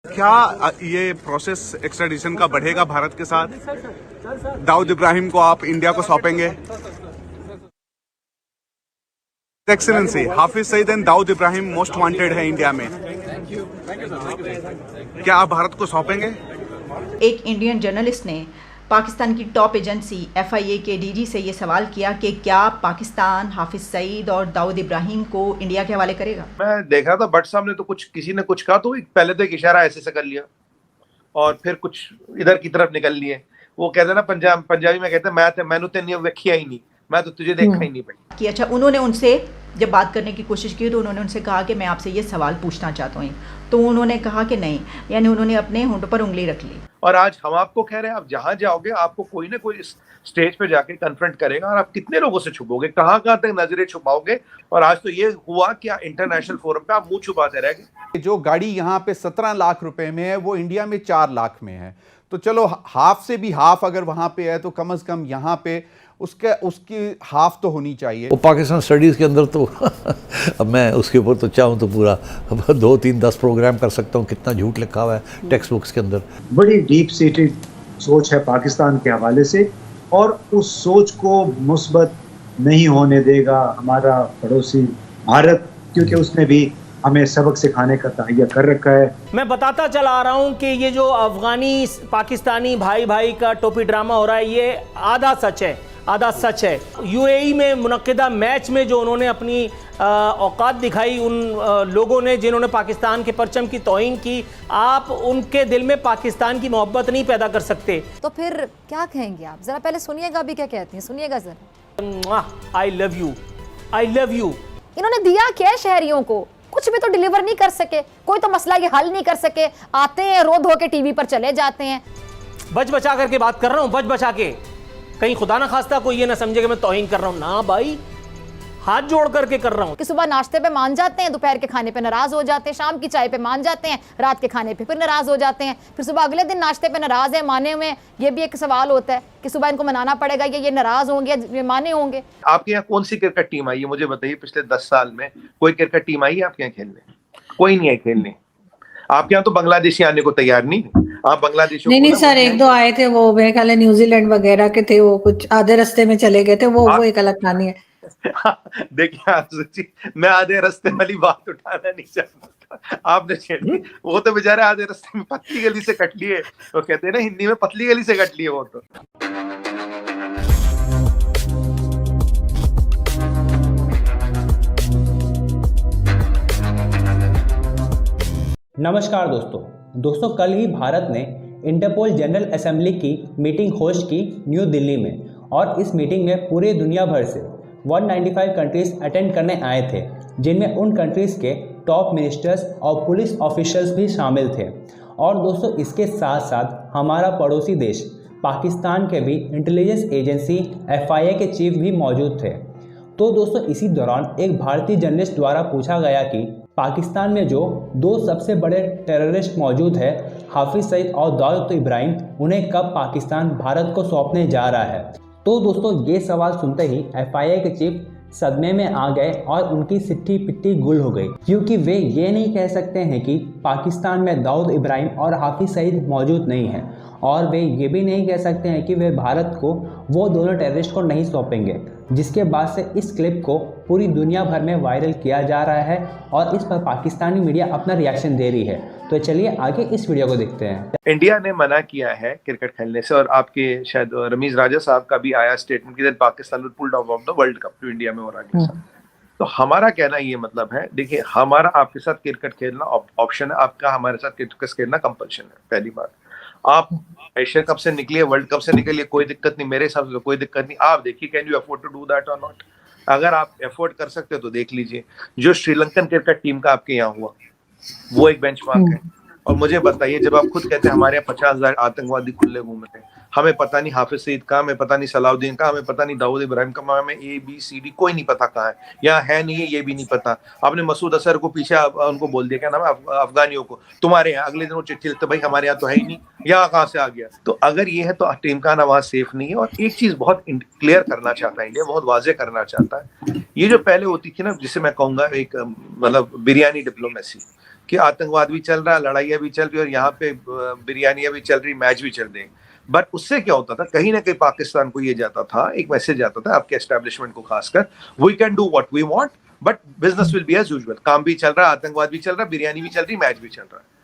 क्या ये process extradition का बढ़ेगा भारत के साथ? दाऊद इब्राहिम को आप इंडिया को सौंपेंगे? Excellency, Hafiz Saeed and Dawood Ibrahim most wanted है इंडिया में। क्या आप भारत को सौंपेंगे? एक इंडियन जर्नलिस्ट ने पाकिस्तान की टॉप एजेंसी FIA के DG से ये सवाल किया कि क्या पाकिस्तान हाफिज सईद और दाऊद इब्राहिम को इंडिया के हवाले करेगा। मैं देख रहा था भट्ट साहब ने तो कुछ किसी ने कुछ कहा तो पहले तो एक इशारा ऐसे से कर लिया और फिर कुछ इधर की तरफ निकल लिए। वो कहते ना पंजाबी में कहते मैंने तो नहीं वेखिया ही नहीं, मैं तो तुझे देखा ही नहीं पड़ी कि अच्छा, उन्होंने उनसे जब बात करने की कोशिश की तो उन्होंने उनसे कहा कि मैं आपसे ये सवाल पूछना चाहता हूँ, तो उन्होंने कहा कि नहीं, यानी उन्होंने अपने होंठों पर उंगली रख ली। और आज हम आपको कह रहे हैं आप जहां जाओगे आपको कोई ना कोई स्टेज पे जाके कन्फ्रंट करेगा और आप कितने लोगों से छुपोगे, कहां तक नजरें छुपाओगे। और आज तो ये हुआ कि इंटरनेशनल फोरम पे आप मुंह छुपाते रह गए। जो गाड़ी यहाँ पे 17 लाख रुपए में है वो इंडिया में 4 लाख में है, तो चलो हाफ से भी हाफ अगर वहां पे है तो कम से कम यहाँ पे उसकी हाफ तो होनी चाहिए। वो पाकिस्तान स्टडीज़ के अंदर तो अब मैं उसके ऊपर तो चाहूँ तो पूरा 2, 3, 10 प्रोग्राम कर सकता हूँ, कितना झूठ लिखा हुआ है टेक्स्ट बुक्स के अंदर। बड़ी डीप सीटेड सोच है पाकिस्तान के हवाले से और उस सोच को मुस्बत नहीं होने देगा हमारा पड़ोसी भारत, क्योंकि उसने भी हमें सबक सिखाने का तहैया कर रखा है। मैं बताता चला आ रहा हूं कि ये जो अफगानी पाकिस्तानी भाई भाई का टोपी ड्रामा हो रहा है ये आधा सच है। UAE में मुनक्किदा मैच में जो उन्होंने अपनी औकात दिखाई उन लोगों ने जिन्होंने पाकिस्तान के परचम की तौहीन की, आप उनके दिल में पाकिस्तान की मोहब्बत नहीं पैदा कर सकते। तो फिर क्या कहेंगे आप? जरा पहले सुनिएगा अभी क्या कहती हैं, सुनिएगा जरा। I love you. इन्होंने दिया क्या शहरियों को? कुछ भी तो डिलीवर नहीं कर सके, कोई तो मसला ये हल नहीं कर सके, आते हैं रो धो के टीवी पर चले जाते हैं। बच बचा करके बात कर रहा हूँ, बच बचा के, कहीं खुदा ना खास्ता कोई ये ना समझे कि मैं तौहीन कर रहा हूँ। ना भाई, हाथ जोड़ करके कर रहा हूँ। कि सुबह नाश्ते पे मान जाते हैं, दोपहर के खाने पे नाराज हो जाते हैं, शाम की चाय पे मान जाते हैं, रात के खाने पे फिर नाराज हो जाते हैं, फिर सुबह अगले दिन नाश्ते पे नाराज है, माने हुए। ये भी एक सवाल होता है कि सुबह इनको मनाना पड़ेगा, ये नाराज होंगे, ये माने होंगे। आपके यहाँ कौन सी क्रिकेट टीम आई है मुझे बताइए? पिछले 10 साल में कोई क्रिकेट टीम आई है आपके यहाँ खेलने? कोई नहीं है खेलने। आपके यहाँ तो बांग्लादेशी आने को तैयार नहीं। आप बांग्लादेश नहीं सर, 1-2 आए थे, वो मेरे ख्याल है न्यूजीलैंड वगैरह के थे, वो कुछ आधे रास्ते में चले गए थे, वो एक अलग कहानी है। देखिए मैं आधे रास्ते वाली बात उठाना नहीं चाहता, आपने छेड़ी। वो तो बेचारे आधे रास्ते में पतली गली से कट लिए, वो कहते हैं ना हिंदी में पतली गली से कट लिए वो तो। नमस्कार दोस्तों, कल ही भारत ने इंटरपोल जनरल असेंबली की मीटिंग होस्ट की न्यू दिल्ली में, और इस मीटिंग में पूरे दुनिया भर से 195 कंट्रीज अटेंड करने आए थे, जिनमें उन कंट्रीज़ के टॉप मिनिस्टर्स और पुलिस ऑफिशियल्स भी शामिल थे। और दोस्तों, इसके साथ साथ हमारा पड़ोसी देश पाकिस्तान के भी इंटेलिजेंस एजेंसी FIA के चीफ भी मौजूद थे। तो दोस्तों, इसी दौरान एक भारतीय जर्नलिस्ट द्वारा पूछा गया कि पाकिस्तान में जो 2 सबसे बड़े टेररिस्ट मौजूद है, हाफिज सईद और दाऊद इब्राहिम, उन्हें कब पाकिस्तान भारत को सौंपने जा रहा है। तो दोस्तों, ये सवाल सुनते ही FIA के चीफ सदमे में आ गए और उनकी सिट्टी पिट्टी गुल हो गई, क्योंकि वे ये नहीं कह सकते हैं कि पाकिस्तान में दाऊद इब्राहिम और हाफिज सईद मौजूद नहीं हैं, और वे ये भी नहीं कह सकते हैं कि वे भारत को वो दोनों टेररिस्ट को नहीं सौंपेंगे। जिसके बाद से इस क्लिप को पूरी दुनिया भर में वायरल किया जा रहा है और इस पर पाकिस्तानी मीडिया अपना रिएक्शन दे रही है। तो चलिए आगे इस वीडियो को देखते हैं। इंडिया ने मना किया है क्रिकेट खेलने से, और आपके शायद रमीज राजा साहब का भी आया स्टेटमेंट कि Pakistan will pulled out of the world cup जो इंडिया में हो रहा है। तो हमारा कहना ये मतलब है, देखिए हमारा आपके साथ क्रिकेट खेलना ऑप्शन है, आपका हमारे साथ क्रिकेट खेलना कंपल्शन है। पहली बात, आप एशिया कप से निकलिए, वर्ल्ड कप से निकलिए, कोई दिक्कत नहीं, मेरे हिसाब से कोई दिक्कत नहीं। आप देखिए can you afford to do that और नॉट। अगर आप अफोर्ड कर सकते हो तो देख लीजिए। जो श्रीलंकन क्रिकेट टीम का आपके यहाँ हुआ वो एक बेंचमार्क है। और मुझे बताइए, जब आप खुद कहते हैं हमारे यहाँ 50,000 आतंकवादी खुले घूम रहे हैं, हमें पता नहीं हाफिज सईद का, हमें पता नहीं सलाउद्दीन का, हमें पता नहीं दाऊद इब्राहिम का, हमें ABCD कोई नहीं पता कहाँ है, यहाँ है नहीं है, ये भी नहीं पता। आपने मसूद अजहर को पीछे उनको बोल दिया, क्या नाम है, अफगानियों को, तुम्हारे यहाँ। अगले दिन वो चिट्ठी लिखते, भाई हमारे यहाँ तो है ही नहीं, यहाँ कहाँ से आ गया। तो अगर ये है तो टीम का वहाँ सेफ नहीं है। और एक चीज बहुत क्लियर करना चाहता है इंडिया, बहुत वाजे करना चाहता है, ये जो पहले होती थी ना, जिसे मैं कहूंगा एक मतलब बिरयानी डिप्लोमेसी, कि आतंकवाद भी चल रहा है, लड़ाइयाँ भी चल रही है और यहाँ पे बिरयानियां भी चल रही, मैच भी चल रहे हैं। बट उससे क्या होता था, कहीं ना कहीं पाकिस्तान को ये जाता था, एक मैसेज जाता था आपके एस्टेब्लिशमेंट को खासकर, we can do what we want but business will be as usual. काम भी चल रहा है, आतंकवाद भी चल रहा है, बिरयानी भी चल रही, मैच भी चल रहा है।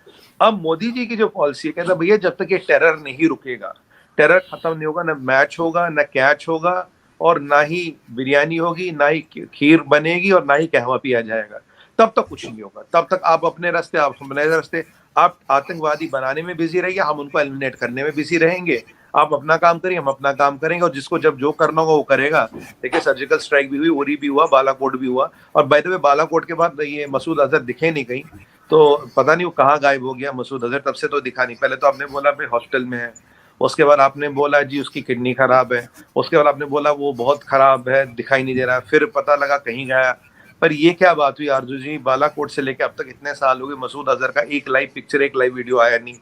अब मोदी जी की जो पॉलिसी है, कहता भैया जब तक ये टेरर नहीं रुकेगा, टेरर खत्म नहीं होगा, ना मैच होगा, ना कैच होगा, और ना ही बिरयानी होगी, ना ही खीर बनेगी, और ना ही कहवा पिया जाएगा, तब तक कुछ नहीं होगा। तब तक आप अपने रास्ते, आप अपने रास्ते, आप आतंकवादी बनाने में बिजी रहिए, हम उनको एलिमिनेट करने में बिजी रहेंगे। आप अपना काम करिए, हम अपना काम करेंगे, और जिसको जब जो करना होगा वो करेगा। देखिए सर्जिकल स्ट्राइक भी हुई, उरी भी हुआ, बालाकोट भी हुआ, और बाय द वे बालाकोट के बाद ये मसूद अजहर दिखे नहीं कहीं, तो पता नहीं वो कहाँ गायब हो गया मसूद अजहर, तब से तो दिखा नहीं। पहले तो आपने बोला भाई हॉस्पिटल में है, उसके बाद आपने बोला जी उसकी किडनी खराब है, उसके बाद आपने बोला वो बहुत खराब है, दिखाई नहीं दे रहा, फिर पता लगा कहीं गया। पर ये क्या बात हुई आरजू जी, बालाकोट से लेके अब तक इतने साल हो गए, मसूद अजहर का एक लाइव पिक्चर, एक लाइव वीडियो आया नहीं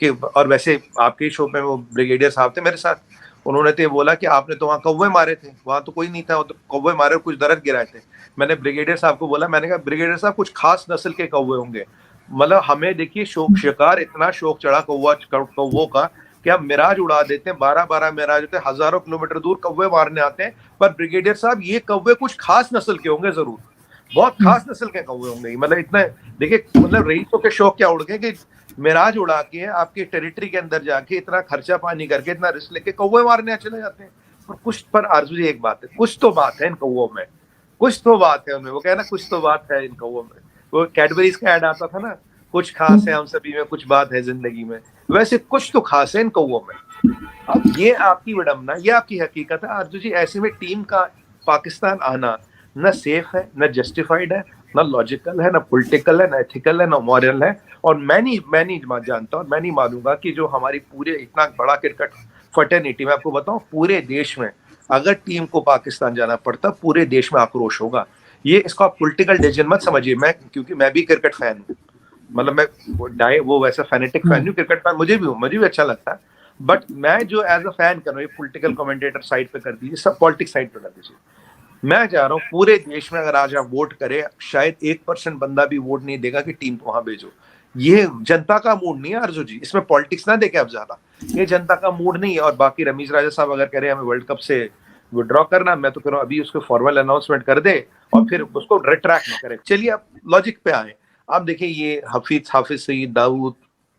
कि। और वैसे आपके शो में वो ब्रिगेडियर साहब थे मेरे साथ, उन्होंने तो ये बोला कि आपने तो वहाँ कौवे मारे थे, वहाँ तो कोई नहीं था, तो कौवे मारे और कुछ दरद गिराए थे। मैंने ब्रिगेडियर साहब को बोला, मैंने कहा ब्रिगेडियर साहब कुछ खास नस्ल के कौवे होंगे, मतलब हमें देखिए शौक शिकार, इतना शौक चढ़ा कौवों का कि हम मिराज उड़ा देते हैं, 12-12 मिराज होते हैं, हजारों किलोमीटर दूर कौवे मारने आते हैं। पर ब्रिगेडियर साहब ये कौवे कुछ खास नस्ल के होंगे, जरूर बहुत खास नस्ल के कौवे होंगे। मतलब इतने देखिए, मतलब रईसों के शौक क्या उड़ गए कि मिराज उड़ा के आपके टेरिटरी के अंदर जाके इतना खर्चा पानी करके, इतना रिस्क लेके कौवे मारने चले जाते हैं। और कुछ पर आरजू जी एक बात है, कुछ तो बात है इन कौवों में, कुछ तो बात है उनमें, वो कहना कुछ तो बात है इन कौवों में। वो कैडबरीज का ऐड आता था ना, कुछ खास है हम सभी में, कुछ बात है जिंदगी में, वैसे कुछ तो खास है इन कौवों में। अब ये आपकी विडंबना, ये आपकी हकीकत है आरजू जी। ऐसे में टीम का पाकिस्तान आना न सेफ है, न जस्टिफाइड है, न लॉजिकल है, न पॉलिटिकल है, न एथिकल है, न मॉरल है। और मैं नहीं जानता, और मैं नहीं मानूंगा कि जो हमारी पूरे इतना बड़ा क्रिकेट फर्टर्निटी, मैं आपको बताऊं पूरे देश में अगर टीम को पाकिस्तान जाना पड़ता, पूरे देश में आक्रोश होगा। ये इसको आप पॉलिटिकल डिसीजन मत समझिए। मैं, क्योंकि मैं भी क्रिकेट फैन हूँ, मतलब मैं वो वैसा फैनेटिक फैन हूँ, क्रिकेट फैन मुझे भी अच्छा लगता है। बट मैं जो एज अ फैन कर रहा हूँ, पॉलिटिकल कमेंटेटर साइड पे कर दीजिए, सब पॉलिटिक्स साइड पे कर दीजिए। मैं चाह रहा हूँ पूरे देश में अगर आज आप वोट करें, शायद 1% बंदा भी वोट नहीं देगा कि टीम को वहां भेजो। ये जनता का मूड नहीं है अर्जु जी, इसमें पॉलिटिक्स ना देखे आप ज्यादा, ये जनता का मूड नहीं है। और बाकी रमीज राजा साहब अगर कह रहे हैं हमें वर्ल्ड कप से विड्रॉ करना, मैं तो कह रहा हूँ अभी उसको फॉर्मल अनाउंसमेंट कर दे और फिर उसको रिट्रैक्ट ना करे। चलिए आप लॉजिक पे आए, आप देखिए ये हाफिज सईद, दाऊद,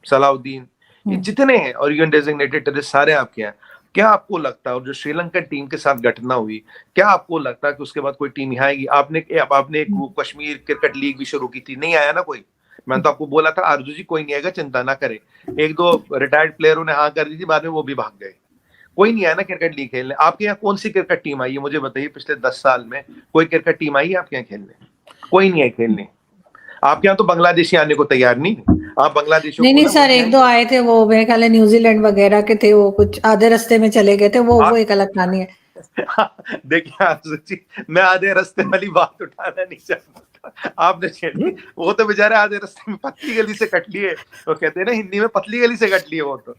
सलाउद्दीन, ये जितने हैं और यूएन डेजिग्नेटेड टेररिस्ट सारे आपके हैं। क्या आपको लगता है, और जो श्रीलंका टीम के साथ घटना हुई, क्या आपको लगता है कि उसके बाद कोई टीम यहाँ आएगी? आपने एक कश्मीर क्रिकेट लीग भी शुरू की थी, नहीं आया ना कोई। मैंने तो आपको बोला था आरजू जी कोई नहीं आएगा, चिंता ना करे। 1-2 रिटायर्ड प्लेयरों ने हाँ कर दी थी, बाद में वो भी भाग गए। कोई नहीं आया ना क्रिकेट लीग खेलने। आपके यहाँ कौन सी क्रिकेट टीम आई है मुझे बताइए? पिछले 10 साल में कोई क्रिकेट टीम आई है आपके यहाँ खेलने? कोई नहीं आई खेलने। आपके यहाँ तो बांग्लादेशी आने को तैयार नहीं। आप बांग्लादेश नहीं सर, 1-2 आए थे, वो मेरे ख्याल न्यूजीलैंड वगैरह के थे, वो कुछ आधे रास्ते में चले गए थे, वो एक अलग कहानी है। देखिए आरजू जी, मैं आधे रास्ते वाली बात उठाना नहीं चाहता, आपने छेड़ी। वो तो बेचारे आधे रास्ते में पतली गली से कट लिए, वो कहते हैं ना हिंदी में, पतली गली से कट लिए वो तो।